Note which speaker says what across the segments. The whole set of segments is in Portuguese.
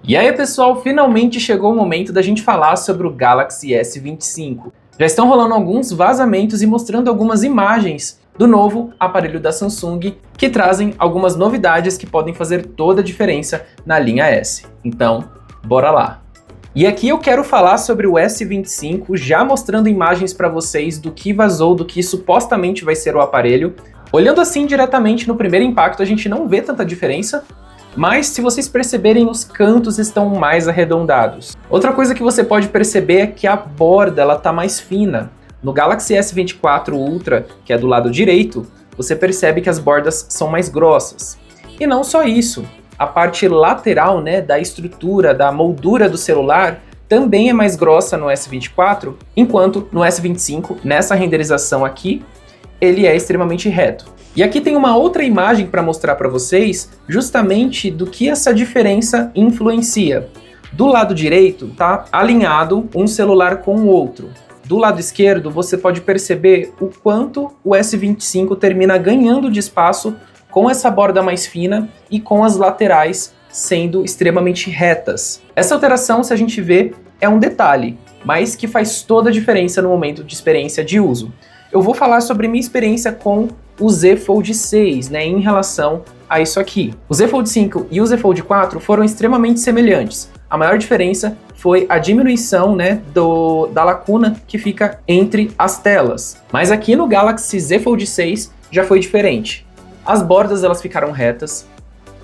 Speaker 1: E aí, pessoal, finalmente chegou o momento da gente falar sobre o Galaxy S25. Já estão rolando alguns vazamentos e mostrando algumas imagens do novo aparelho da Samsung que trazem algumas novidades que podem fazer toda a diferença na linha S. Então, bora lá! E aqui eu quero falar sobre o S25, já mostrando imagens para vocês do que vazou, do que supostamente vai ser o aparelho. Olhando assim diretamente no primeiro impacto, a gente não vê tanta diferença, mas se vocês perceberem, os cantos estão mais arredondados. Outra coisa que você pode perceber é que a borda ela tá mais fina. No Galaxy S24 Ultra, que é do lado direito, você percebe que as bordas são mais grossas. E não só isso, a parte lateral, da estrutura, da moldura do celular, também é mais grossa no S24, enquanto no S25, nessa renderização aqui, ele é extremamente reto. E aqui tem uma outra imagem para mostrar para vocês justamente do que essa diferença influencia. Do lado direito está alinhado um celular com o outro. Do lado esquerdo você pode perceber o quanto o S25 termina ganhando de espaço com essa borda mais fina e com as laterais sendo extremamente retas. Essa alteração, se a gente vê, é um detalhe, mas que faz toda a diferença no momento de experiência de uso. Eu vou falar sobre minha experiência com o Z Fold 6, em relação a isso aqui. O Z Fold 5 e o Z Fold 4 foram extremamente semelhantes. A maior diferença foi a diminuição da lacuna que fica entre as telas. Mas aqui no Galaxy Z Fold 6 já foi diferente. As bordas elas ficaram retas,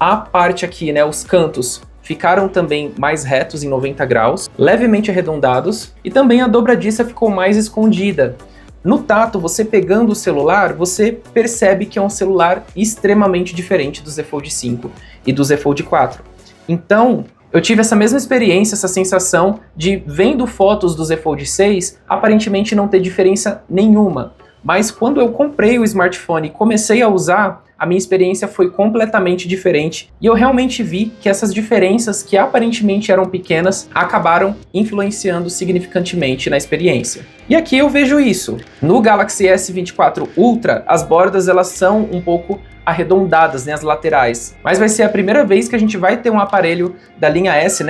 Speaker 1: a parte aqui, os cantos, ficaram também mais retos em 90 graus, levemente arredondados, e também a dobradiça ficou mais escondida. No tato, você pegando o celular, você percebe que é um celular extremamente diferente do Z Fold 5 e do Z Fold 4. Então, eu tive essa mesma experiência, essa sensação de, vendo fotos do Z Fold 6, aparentemente não ter diferença nenhuma. Mas quando eu comprei o smartphone e comecei a usar, a minha experiência foi completamente diferente e eu realmente vi que essas diferenças que aparentemente eram pequenas acabaram influenciando significantemente na experiência. E aqui eu vejo isso. No Galaxy S24 Ultra, as bordas elas são um pouco arredondadas, as laterais. Mas vai ser a primeira vez que a gente vai ter um aparelho da linha S,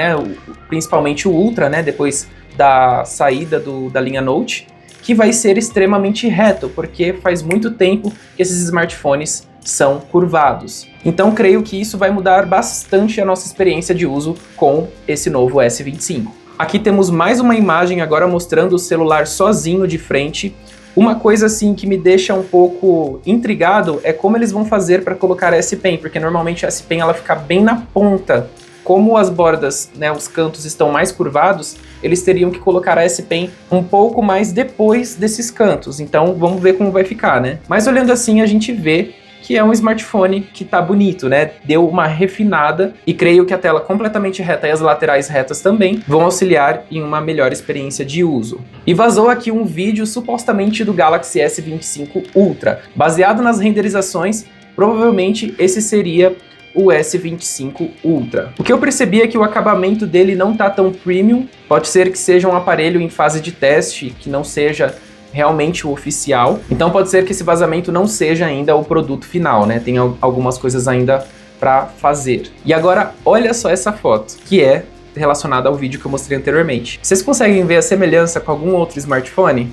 Speaker 1: principalmente o Ultra, depois da saída da linha Note, que vai ser extremamente reto, porque faz muito tempo que esses smartphones são curvados. Então creio que isso vai mudar bastante a nossa experiência de uso com esse novo S25. Aqui temos mais uma imagem agora mostrando o celular sozinho de frente. Uma coisa assim que me deixa um pouco intrigado é como eles vão fazer para colocar a S Pen, porque normalmente a S Pen ela fica bem na ponta. Como as bordas, os cantos estão mais curvados, eles teriam que colocar a S Pen um pouco mais depois desses cantos. Então vamos ver como vai ficar, Mas olhando assim a gente vê que é um smartphone que tá bonito, Deu uma refinada e creio que a tela completamente reta e as laterais retas também vão auxiliar em uma melhor experiência de uso. E vazou aqui um vídeo supostamente do Galaxy S25 Ultra. Baseado nas renderizações, provavelmente esse seria o S25 Ultra. O que eu percebi é que o acabamento dele não tá tão premium, pode ser que seja um aparelho em fase de teste, que não seja realmente o oficial, então pode ser que esse vazamento não seja ainda o produto final, Tem algumas coisas ainda para fazer. E agora, olha só essa foto, que é relacionada ao vídeo que eu mostrei anteriormente. Vocês conseguem ver a semelhança com algum outro smartphone?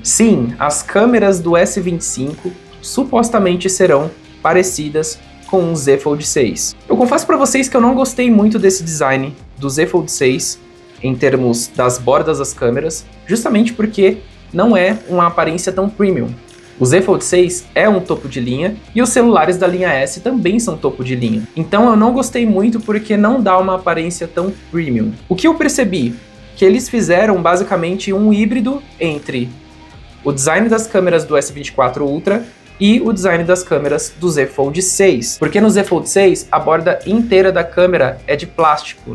Speaker 1: Sim, as câmeras do S25 supostamente serão parecidas com o Z Fold 6. Eu confesso para vocês que eu não gostei muito desse design do Z Fold 6 em termos das bordas das câmeras, justamente porque não é uma aparência tão premium. O Z Fold 6 é um topo de linha e os celulares da linha S também são topo de linha. Então eu não gostei muito porque não dá uma aparência tão premium. O que eu percebi? Que eles fizeram basicamente um híbrido entre o design das câmeras do S24 Ultra e o design das câmeras do Z Fold 6. Porque no Z Fold 6 a borda inteira da câmera é de plástico,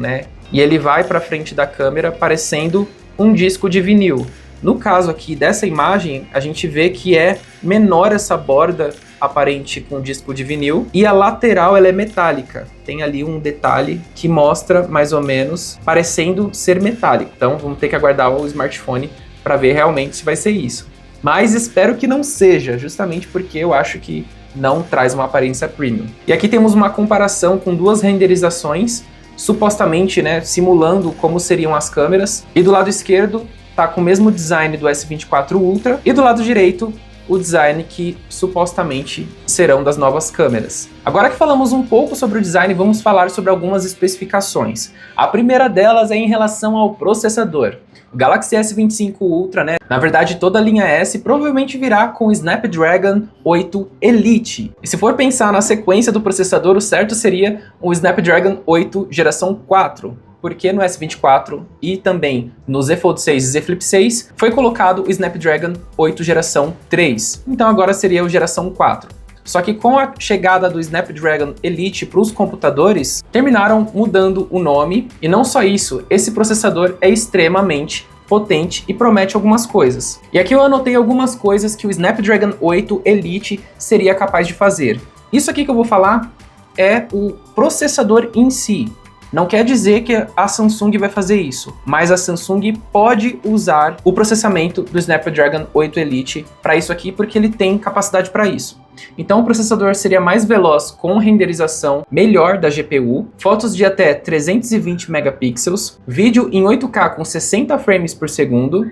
Speaker 1: E ele vai para frente da câmera parecendo um disco de vinil. No caso aqui dessa imagem, a gente vê que é menor essa borda aparente com disco de vinil e a lateral ela é metálica. Tem ali um detalhe que mostra mais ou menos parecendo ser metálico. Então vamos ter que aguardar o smartphone para ver realmente se vai ser isso. Mas espero que não seja, justamente porque eu acho que não traz uma aparência premium. E aqui temos uma comparação com duas renderizações, supostamente, né, simulando como seriam as câmeras. E do lado esquerdo tá com o mesmo design do S24 Ultra, e do lado direito o design que supostamente serão das novas câmeras. Agora que falamos um pouco sobre o design, vamos falar sobre algumas especificações. A primeira delas é em relação ao processador. O Galaxy S25 Ultra, né? Na verdade, toda a linha S provavelmente virá com o Snapdragon 8 Elite. E se for pensar na sequência do processador, o certo seria o Snapdragon 8 geração 4. Porque no S24 e também no Z Fold 6 e Z Flip 6 foi colocado o Snapdragon 8 geração 3. Então agora seria o geração 4. Só que com a chegada do Snapdragon Elite para os computadores, terminaram mudando o nome. E não só isso, esse processador é extremamente potente e promete algumas coisas. E aqui eu anotei algumas coisas que o Snapdragon 8 Elite seria capaz de fazer. Isso aqui que eu vou falar é o processador em si. Não quer dizer que a Samsung vai fazer isso, mas a Samsung pode usar o processamento do Snapdragon 8 Elite para isso aqui, porque ele tem capacidade para isso. Então o processador seria mais veloz com renderização melhor da GPU, fotos de até 320 megapixels, vídeo em 8K com 60 frames por segundo.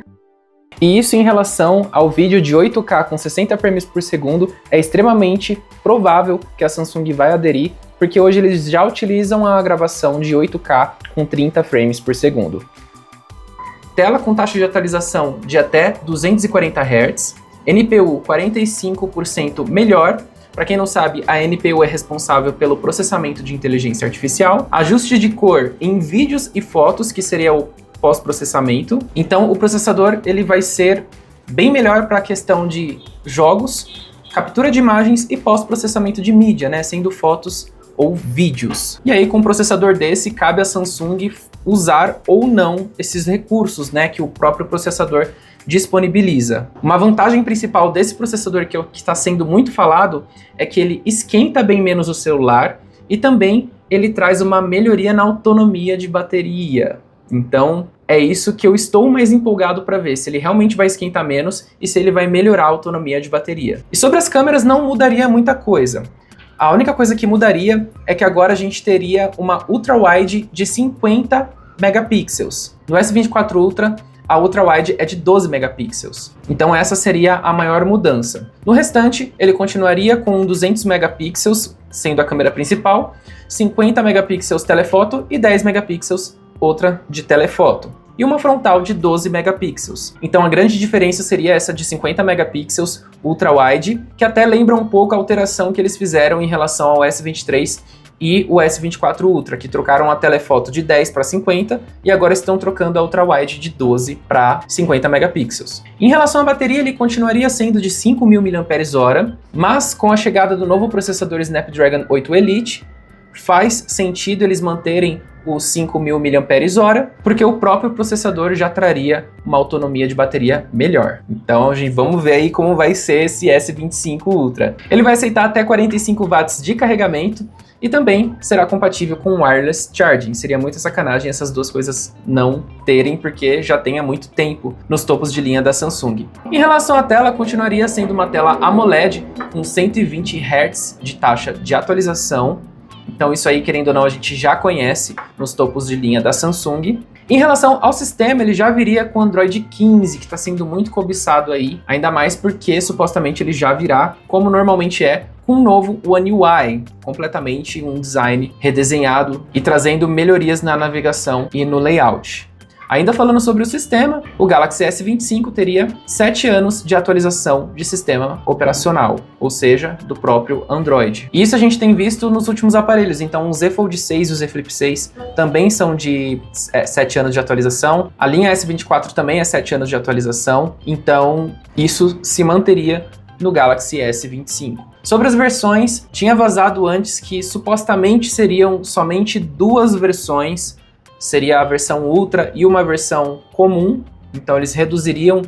Speaker 1: E isso em relação ao vídeo de 8K com 60 frames por segundo é extremamente provável que a Samsung vai aderir, porque hoje eles já utilizam a gravação de 8K com 30 frames por segundo. Tela com taxa de atualização de até 240 Hz, NPU 45% melhor. Para quem não sabe, a NPU é responsável pelo processamento de inteligência artificial, ajuste de cor em vídeos e fotos, que seria o pós-processamento. Então o processador ele vai ser bem melhor para a questão de jogos, captura de imagens e pós-processamento de mídia, né, sendo fotos ou vídeos. E aí com um processador desse cabe a Samsung usar ou não esses recursos, né, que o próprio processador disponibiliza. Uma vantagem principal desse processador que está sendo muito falado é que ele esquenta bem menos o celular e também ele traz uma melhoria na autonomia de bateria. Então é isso que eu estou mais empolgado para ver, se ele realmente vai esquentar menos e se ele vai melhorar a autonomia de bateria. E sobre as câmeras não mudaria muita coisa. A única coisa que mudaria é que agora a gente teria uma ultra-wide de 50 megapixels. No S24 Ultra, a ultra-wide é de 12 megapixels. Então essa seria a maior mudança. No restante, ele continuaria com 200 megapixels, sendo a câmera principal, 50 megapixels telefoto e 10 megapixels outra de telefoto. E uma frontal de 12 megapixels. Então a grande diferença seria essa de 50 megapixels ultra-wide, que até lembra um pouco a alteração que eles fizeram em relação ao S23 e o S24 Ultra, que trocaram a telefoto de 10 para 50 e agora estão trocando a ultra-wide de 12 para 50 megapixels. Em relação à bateria, ele continuaria sendo de 5.000 mAh, mas com a chegada do novo processador Snapdragon 8 Elite, faz sentido eles manterem os 5.000 mAh, porque o próprio processador já traria uma autonomia de bateria melhor. Então, gente, vamos ver aí como vai ser esse S25 Ultra. Ele vai aceitar até 45 watts de carregamento e também será compatível com wireless charging. Seria muita sacanagem essas duas coisas não terem, porque já tem há muito tempo nos topos de linha da Samsung. Em relação à tela, continuaria sendo uma tela AMOLED com 120 Hz de taxa de atualização. Então isso aí, querendo ou não, a gente já conhece nos topos de linha da Samsung. Em relação ao sistema, ele já viria com Android 15, que está sendo muito cobiçado aí, ainda mais porque supostamente ele já virá, como normalmente é, com um novo One UI, completamente um design redesenhado e trazendo melhorias na navegação e no layout. Ainda falando sobre o sistema, o Galaxy S25 teria 7 anos de atualização de sistema operacional, ou seja, do próprio Android. E isso a gente tem visto nos últimos aparelhos, então o Z Fold 6 e o Z Flip 6 também são de 7 anos de atualização, a linha S24 também é 7 anos de atualização, então isso se manteria no Galaxy S25. Sobre as versões, tinha vazado antes que supostamente seriam somente 2 versões, seria a versão Ultra e uma versão comum, então eles reduziriam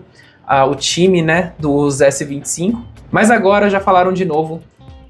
Speaker 1: o time, né, dos S25, mas agora já falaram de novo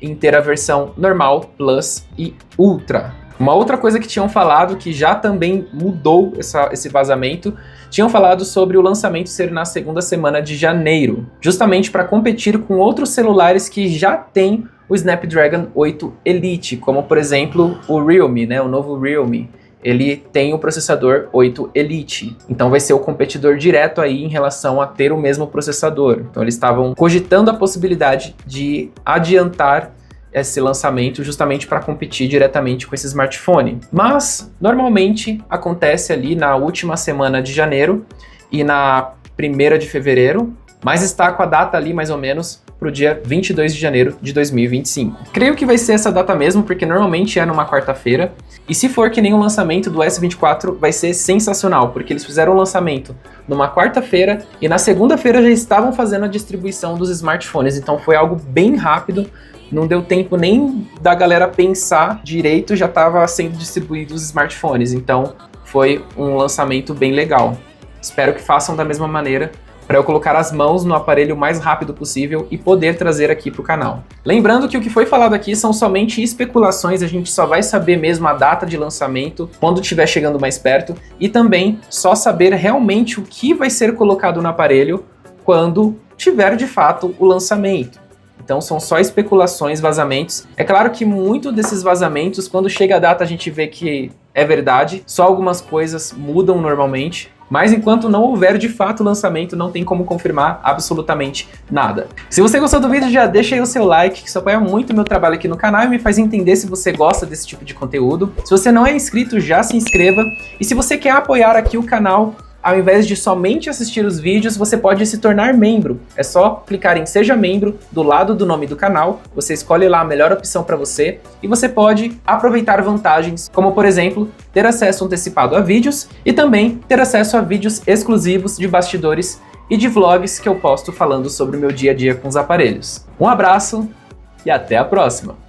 Speaker 1: em ter a versão normal, Plus e Ultra. Uma outra coisa que tinham falado, que já também mudou esse vazamento, tinham falado sobre o lançamento ser na segunda semana de janeiro, justamente para competir com outros celulares que já têm o Snapdragon 8 Elite, como por exemplo o Realme, né, o novo Realme. Ele tem o processador 8 Elite, então vai ser o competidor direto aí em relação a ter o mesmo processador. Então eles estavam cogitando a possibilidade de adiantar esse lançamento justamente para competir diretamente com esse smartphone. Mas normalmente acontece ali na última semana de janeiro e na 1ª de fevereiro, mas está com a data ali mais ou menos para o dia 22 de janeiro de 2025. Creio que vai ser essa data mesmo, porque normalmente é numa quarta-feira, e se for que nem o lançamento do S24 vai ser sensacional, porque eles fizeram o lançamento numa quarta-feira e na segunda-feira já estavam fazendo a distribuição dos smartphones, então foi algo bem rápido, não deu tempo nem da galera pensar direito, já estava sendo distribuídos os smartphones, então foi um lançamento bem legal. Espero que façam da mesma maneira, para eu colocar as mãos no aparelho o mais rápido possível e poder trazer aqui para o canal. Lembrando que o que foi falado aqui são somente especulações, a gente só vai saber mesmo a data de lançamento quando estiver chegando mais perto e também só saber realmente o que vai ser colocado no aparelho quando tiver de fato o lançamento. Então são só especulações, vazamentos. É claro que muito desses vazamentos, quando chega a data a gente vê que é verdade, só algumas coisas mudam normalmente, mas enquanto não houver de fato lançamento, não tem como confirmar absolutamente nada. Se você gostou do vídeo, já deixa aí o seu like, que isso apoia muito o meu trabalho aqui no canal e me faz entender se você gosta desse tipo de conteúdo. Se você não é inscrito, já se inscreva. E se você quer apoiar aqui o canal, ao invés de somente assistir os vídeos, você pode se tornar membro. É só clicar em Seja Membro do lado do nome do canal, você escolhe lá a melhor opção para você e você pode aproveitar vantagens, como por exemplo, ter acesso antecipado a vídeos e também ter acesso a vídeos exclusivos de bastidores e de vlogs que eu posto falando sobre o meu dia a dia com os aparelhos. Um abraço e até a próxima!